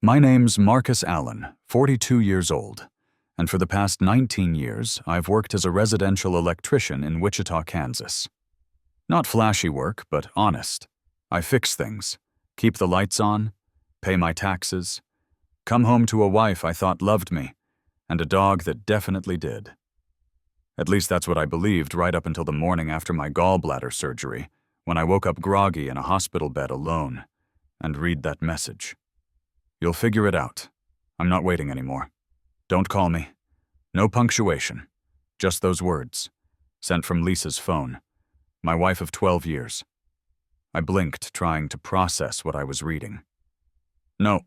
My name's Marcus Allen, 42 years old, and for the past 19 years, I've worked as a residential electrician in Wichita, Kansas. Not flashy work, but honest. I fix things, keep the lights on, pay my taxes, come home to a wife I thought loved me, and a dog that definitely did. At least that's what I believed right up until the morning after my gallbladder surgery, when I woke up groggy in a hospital bed alone, and read that message. You'll figure it out. I'm not waiting anymore. Don't call me. No punctuation. Just those words. Sent from Lisa's phone. My wife of 12 years. I blinked, trying to process what I was reading. No.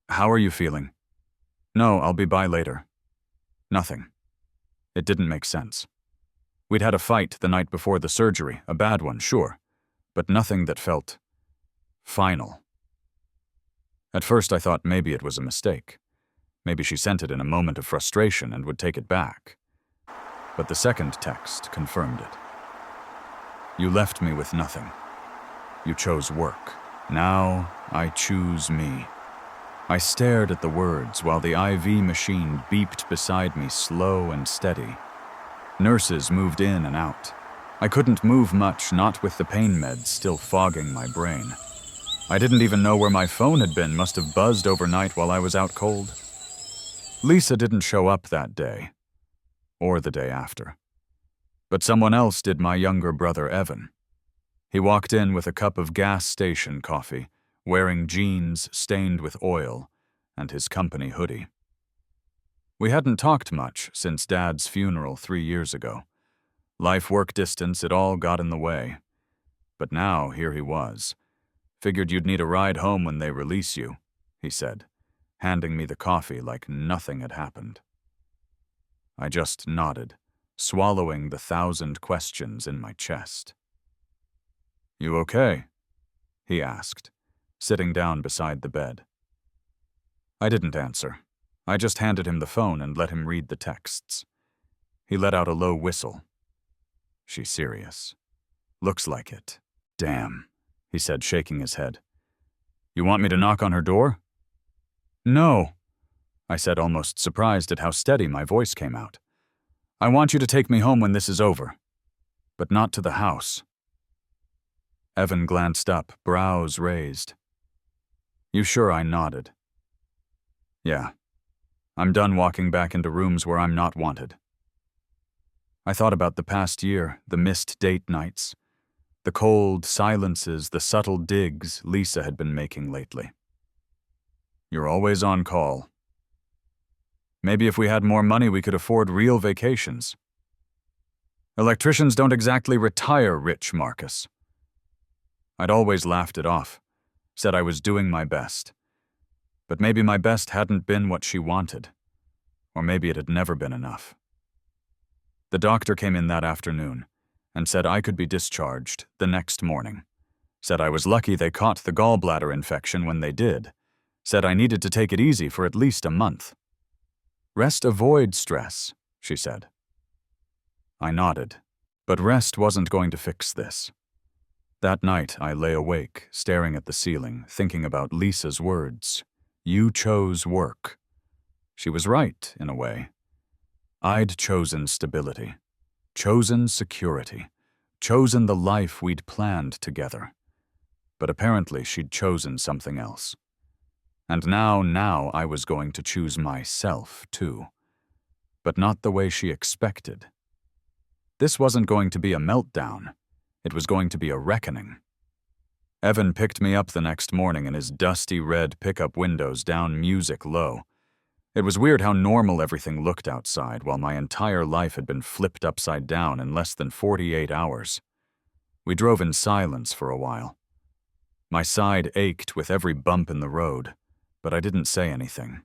How are you feeling? No, I'll be by later. Nothing. It didn't make sense. We'd had a fight the night before the surgery, a bad one, sure, but nothing that felt final. At first I thought maybe it was a mistake. Maybe she sent it in a moment of frustration and would take it back. But the second text confirmed it. You left me with nothing. You chose work. Now I choose me. I stared at the words while the IV machine beeped beside me, slow and steady. Nurses moved in and out. I couldn't move much, not with the pain meds still fogging my brain. I didn't even know where my phone had been, must have buzzed overnight while I was out cold. Lisa didn't show up that day, or the day after. But someone else did, my younger brother, Evan. He walked in with a cup of gas station coffee, wearing jeans stained with oil, and his company hoodie. We hadn't talked much since Dad's funeral 3 years ago. Life-work distance, it all got in the way. But now, here he was. Figured you'd need a ride home when they release you, he said, handing me the coffee like nothing had happened. I just nodded, swallowing the 1,000 questions in my chest. You okay? He asked, sitting down beside the bed. I didn't answer. I just handed him the phone and let him read the texts. He let out a low whistle. She's serious. Looks like it. Damn, he said, shaking his head. You want me to knock on her door? No, I said, almost surprised at how steady my voice came out. I want you to take me home when this is over, but not to the house. Evan glanced up, brows raised. You sure? I nodded. Yeah. I'm done walking back into rooms where I'm not wanted. I thought about the past year, the missed date nights, the cold silences, the subtle digs Lisa had been making lately. You're always on call. Maybe if we had more money we could afford real vacations. Electricians don't exactly retire rich, Marcus. I'd always laughed it off, said I was doing my best. But maybe my best hadn't been what she wanted, or maybe it had never been enough. The doctor came in that afternoon and said I could be discharged the next morning. Said I was lucky they caught the gallbladder infection when they did. Said I needed to take it easy for at least a month. Rest avoids stress, she said. I nodded, but rest wasn't going to fix this. That night I lay awake, staring at the ceiling, thinking about Lisa's words. You chose work. She was right, in a way. I'd chosen stability, chosen security, chosen the life we'd planned together. But apparently she'd chosen something else. And now I was going to choose myself, too. But not the way she expected. This wasn't going to be a meltdown. It was going to be a reckoning. Evan picked me up the next morning in his dusty red pickup windows down, music low. It was weird how normal everything looked outside while my entire life had been flipped upside down in less than 48 hours. We drove in silence for a while. My side ached with every bump in the road, but I didn't say anything.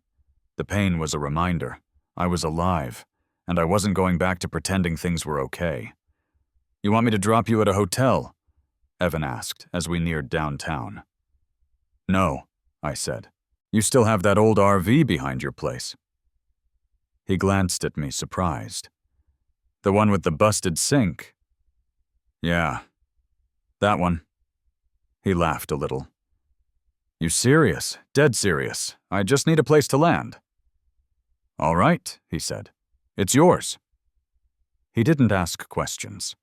The pain was a reminder. I was alive, and I wasn't going back to pretending things were okay. You want me to drop you at a hotel? Evan asked as we neared downtown. No, I said. You still have that old RV behind your place. He glanced at me, surprised. The one with the busted sink? Yeah, that one. He laughed a little. You serious? Dead serious. I just need a place to land. All right, he said. It's yours. He didn't ask questions.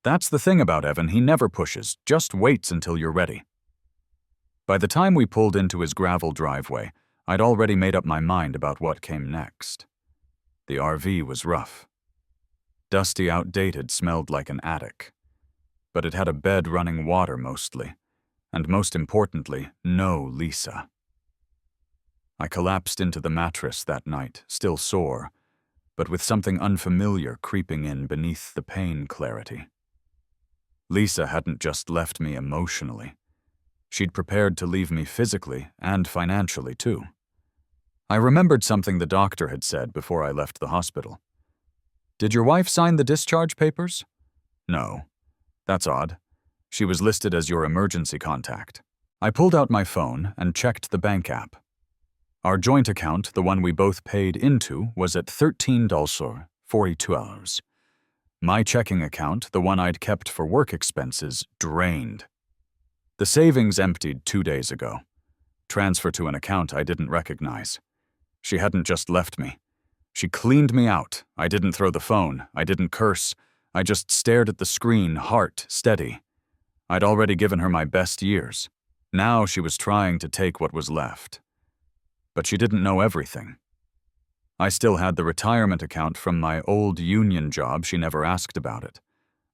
That's the thing about Evan, he never pushes, just waits until you're ready. By the time we pulled into his gravel driveway, I'd already made up my mind about what came next. The RV was rough. Dusty, outdated, smelled like an attic. But it had a bed running water mostly, and most importantly, no Lisa. I collapsed into the mattress that night, still sore, but with something unfamiliar creeping in beneath the pain clarity. Lisa hadn't just left me emotionally. She'd prepared to leave me physically and financially, too. I remembered something the doctor had said before I left the hospital. Did your wife sign the discharge papers? No. That's odd. She was listed as your emergency contact. I pulled out my phone and checked the bank app. Our joint account, the one we both paid into, was at $13.42. My checking account, the one I'd kept for work expenses, drained. The savings emptied 2 days ago. Transfer to an account I didn't recognize. She hadn't just left me. She cleaned me out. I didn't throw the phone. I didn't curse. I just stared at the screen, heart steady. I'd already given her my best years. Now she was trying to take what was left. But she didn't know everything. I still had the retirement account from my old union job. She never asked about it.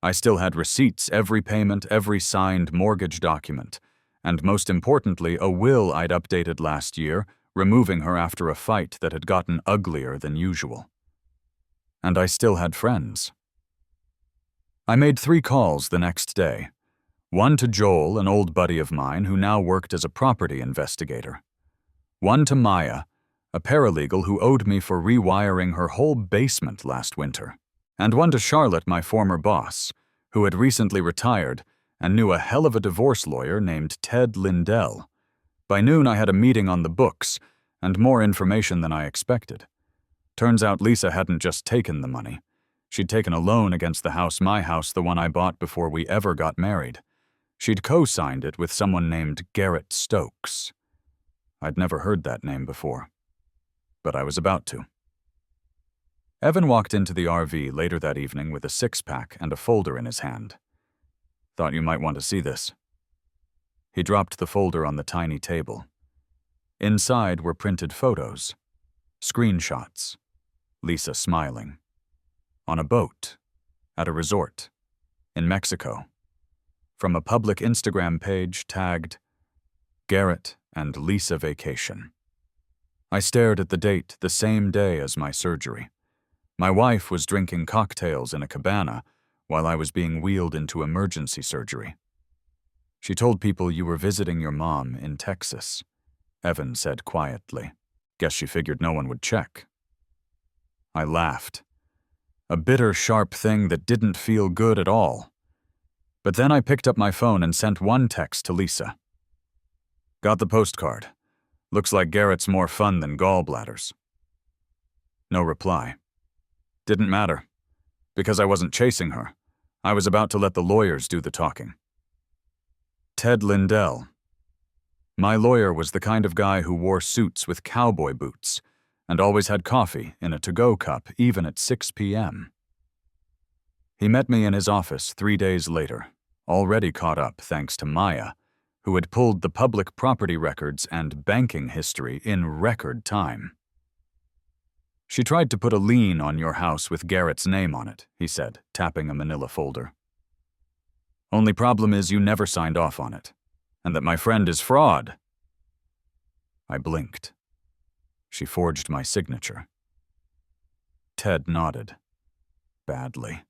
I still had receipts, every payment, every signed mortgage document, and most importantly, a will I'd updated last year, removing her after a fight that had gotten uglier than usual. And I still had friends. I made 3 calls the next day. One to Joel, an old buddy of mine who now worked as a property investigator. One to Maya, a paralegal who owed me for rewiring her whole basement last winter. And one to Charlotte, my former boss, who had recently retired and knew a hell of a divorce lawyer named Ted Lindell. By noon, I had a meeting on the books and more information than I expected. Turns out Lisa hadn't just taken the money. She'd taken a loan against the house, my house, the one I bought before we ever got married. She'd co-signed it with someone named Garrett Stokes. I'd never heard that name before, but I was about to. Evan walked into the RV later that evening with a 6-pack and a folder in his hand. Thought you might want to see this. He dropped the folder on the tiny table. Inside were printed photos, screenshots, Lisa smiling, on a boat, at a resort, in Mexico, from a public Instagram page tagged Garrett and Lisa Vacation. I stared at the date, the same day as my surgery. My wife was drinking cocktails in a cabana while I was being wheeled into emergency surgery. She told people you were visiting your mom in Texas, Evan said quietly. Guess she figured no one would check. I laughed. A bitter, sharp thing that didn't feel good at all. But then I picked up my phone and sent one text to Lisa. Got the postcard. Looks like Garrett's more fun than gallbladders. No reply. Didn't matter. Because I wasn't chasing her. I was about to let the lawyers do the talking. Ted Lindell. My lawyer was the kind of guy who wore suits with cowboy boots and always had coffee in a to-go cup even at 6 p.m. He met me in his office 3 days later, already caught up thanks to Maya, who had pulled the public property records and banking history in record time. She tried to put a lien on your house with Garrett's name on it, he said, tapping a manila folder. Only problem is you never signed off on it, and that my friend is fraud. I blinked. She forged my signature. Ted nodded. Badly.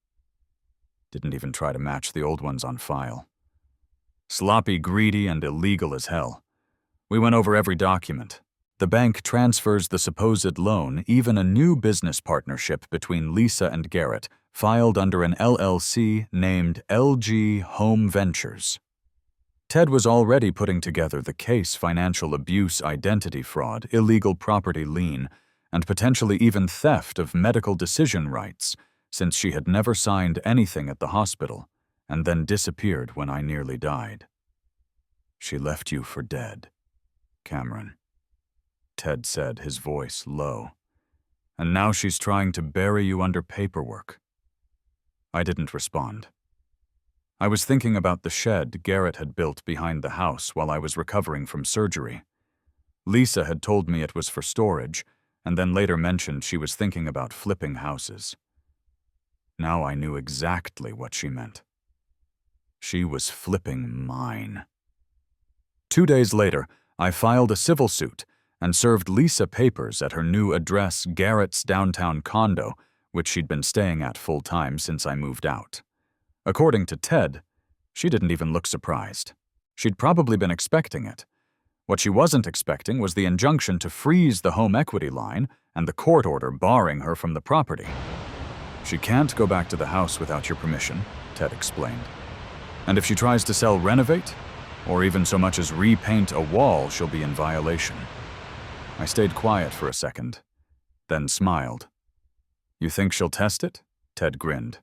Didn't even try to match the old ones on file. Sloppy, greedy, and illegal as hell. We went over every document. The bank transfers the supposed loan, even a new business partnership between Lisa and Garrett, filed under an LLC named LG Home Ventures. Ted was already putting together the case: financial abuse, identity fraud, illegal property lien, and potentially even theft of medical decision rights, since she had never signed anything at the hospital and then disappeared when I nearly died. She left you for dead. Cameron," Ted said, his voice low. "And now she's trying to bury you under paperwork." I didn't respond. I was thinking about the shed Garrett had built behind the house while I was recovering from surgery. Lisa had told me it was for storage, and then later mentioned she was thinking about flipping houses. Now I knew exactly what she meant. She was flipping mine. 2 days later, I filed a civil suit and served Lisa papers at her new address, Garrett's downtown condo, which she'd been staying at full-time since I moved out. According to Ted, she didn't even look surprised. She'd probably been expecting it. What she wasn't expecting was the injunction to freeze the home equity line and the court order barring her from the property. "She can't go back to the house without your permission," Ted explained. "And if she tries to sell renovate, or even so much as repaint a wall, she'll be in violation." I stayed quiet for a second, then smiled. "You think she'll test it?" Ted grinned.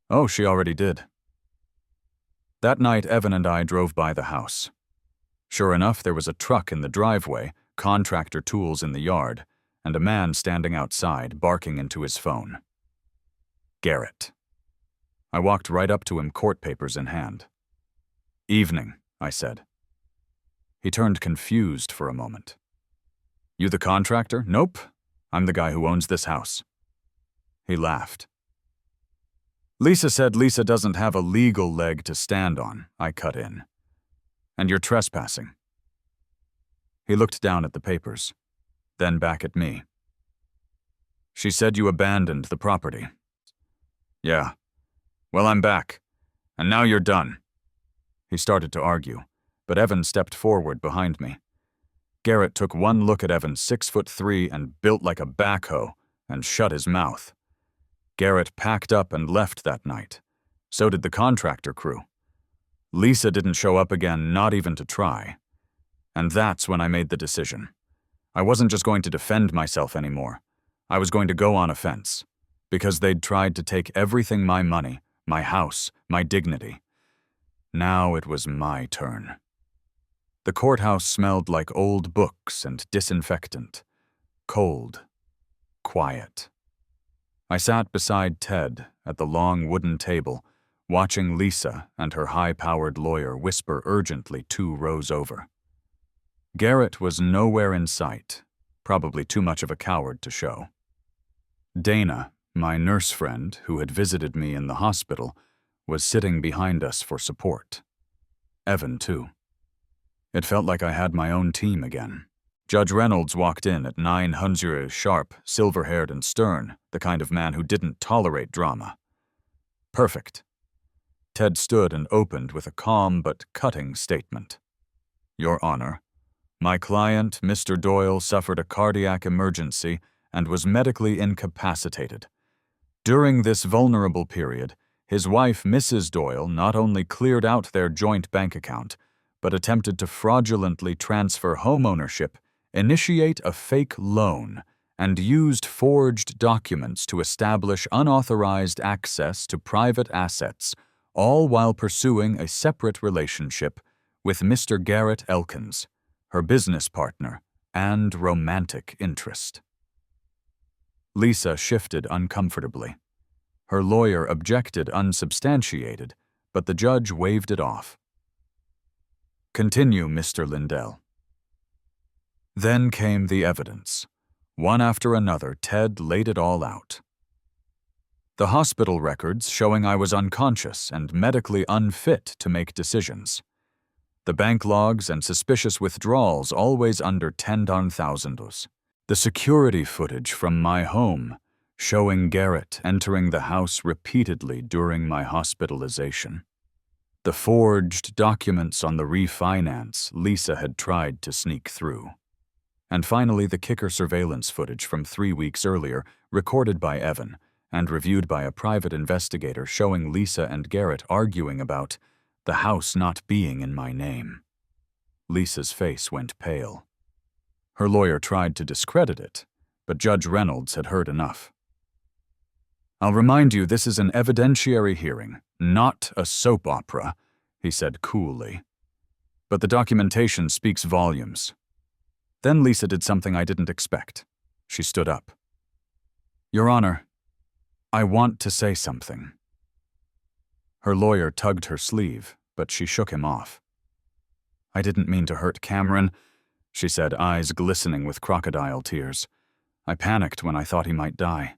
"Oh, she already did." That night, Evan and I drove by the house. Sure enough, there was a truck in the driveway, contractor tools in the yard, and a man standing outside, barking into his phone. Garrett. I walked right up to him, court papers in hand. "Evening," I said. He turned confused for a moment. "You the contractor?" "Nope. I'm the guy who owns this house." He laughed. "Lisa said Lisa doesn't have a legal leg to stand on," I cut in. "And you're trespassing." He looked down at the papers, then back at me. "She said you abandoned the property." "Yeah. Well, I'm back. And now you're done." He started to argue, but Evan stepped forward behind me. Garrett took one look at Evan, 6'3" and built like a backhoe, and shut his mouth. Garrett packed up and left that night. So did the contractor crew. Lisa didn't show up again, not even to try. And that's when I made the decision. I wasn't just going to defend myself anymore. I was going to go on offense. Because they'd tried to take everything: my money, my house, my dignity. Now it was my turn. The courthouse smelled like old books and disinfectant. Cold. Quiet. I sat beside Ted at the long wooden table, watching Lisa and her high-powered lawyer whisper urgently 2 rows over. Garrett was nowhere in sight, probably too much of a coward to show. Dana, my nurse friend who had visited me in the hospital, was sitting behind us for support. Evan, too. It felt like I had my own team again. Judge Reynolds walked in at 900, sharp, silver-haired and stern, the kind of man who didn't tolerate drama. Perfect. Ted stood and opened with a calm but cutting statement. "Your Honor, my client, Mr. Doyle, suffered a cardiac emergency and was medically incapacitated. During this vulnerable period, his wife, Mrs. Doyle, not only cleared out their joint bank account, but attempted to fraudulently transfer homeownership, initiate a fake loan, and used forged documents to establish unauthorized access to private assets, all while pursuing a separate relationship with Mr. Garrett Elkins, her business partner and romantic interest." Lisa shifted uncomfortably. Her lawyer objected unsubstantiated, but the judge waved it off. "Continue, Mr. Lindell." Then came the evidence. One after another, Ted laid it all out. The hospital records showing I was unconscious and medically unfit to make decisions. The bank logs and suspicious withdrawals always under $10,000. The security footage from my home showing Garrett entering the house repeatedly during my hospitalization. The forged documents on the refinance Lisa had tried to sneak through. And finally, the kicker surveillance footage from 3 weeks earlier, recorded by Evan and reviewed by a private investigator, showing Lisa and Garrett arguing about the house not being in my name. Lisa's face went pale. Her lawyer tried to discredit it, but Judge Reynolds had heard enough. "I'll remind you, this is an evidentiary hearing, not a soap opera," he said coolly. "But the documentation speaks volumes. Then Lisa did something I didn't expect. She stood up. "Your Honor, I want to say something." Her lawyer tugged her sleeve, but she shook him off. "I didn't mean to hurt Cameron," she said, eyes glistening with crocodile tears. "I panicked when I thought he might die.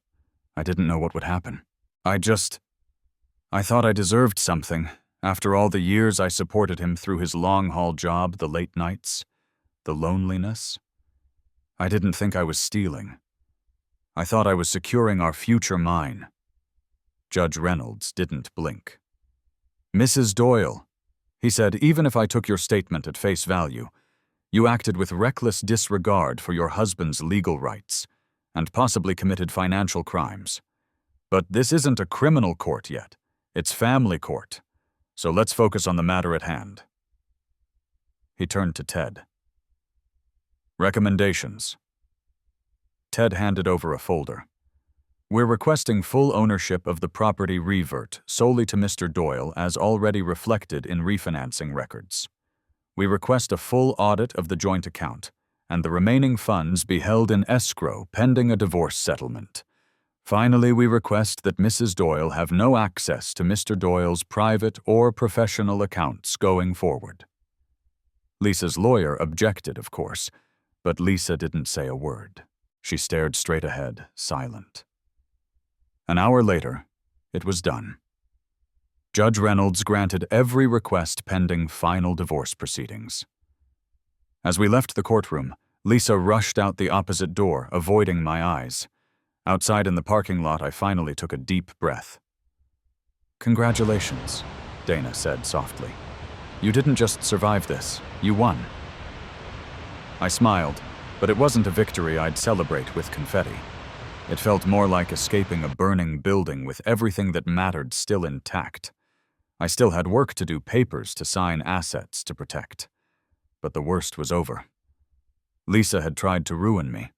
I didn't know what would happen. I thought I deserved something, after all the years I supported him through his long-haul job, the late nights, the loneliness. I didn't think I was stealing. I thought I was securing our future mine." Judge Reynolds didn't blink. "Mrs. Doyle," he said, "even if I took your statement at face value, you acted with reckless disregard for your husband's legal rights and possibly committed financial crimes. But this isn't a criminal court yet. It's family court. So let's focus on the matter at hand." He turned to Ted. "Recommendations." Ted handed over a folder. "We're requesting full ownership of the property revert solely to Mr. Doyle as already reflected in refinancing records. We request a full audit of the joint account, and the remaining funds be held in escrow pending a divorce settlement. Finally, we request that Mrs. Doyle have no access to Mr. Doyle's private or professional accounts going forward." Lisa's lawyer objected, of course, but Lisa didn't say a word. She stared straight ahead, silent. An hour later, it was done. Judge Reynolds granted every request pending final divorce proceedings. As we left the courtroom, Lisa rushed out the opposite door, avoiding my eyes. Outside in the parking lot, I finally took a deep breath. "Congratulations," Dana said softly. "You didn't just survive this, you won." I smiled, but it wasn't a victory I'd celebrate with confetti. It felt more like escaping a burning building with everything that mattered still intact. I still had work to do, papers to sign, assets to protect. But the worst was over. Lisa had tried to ruin me.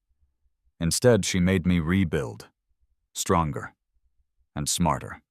Instead, she made me rebuild, stronger and smarter.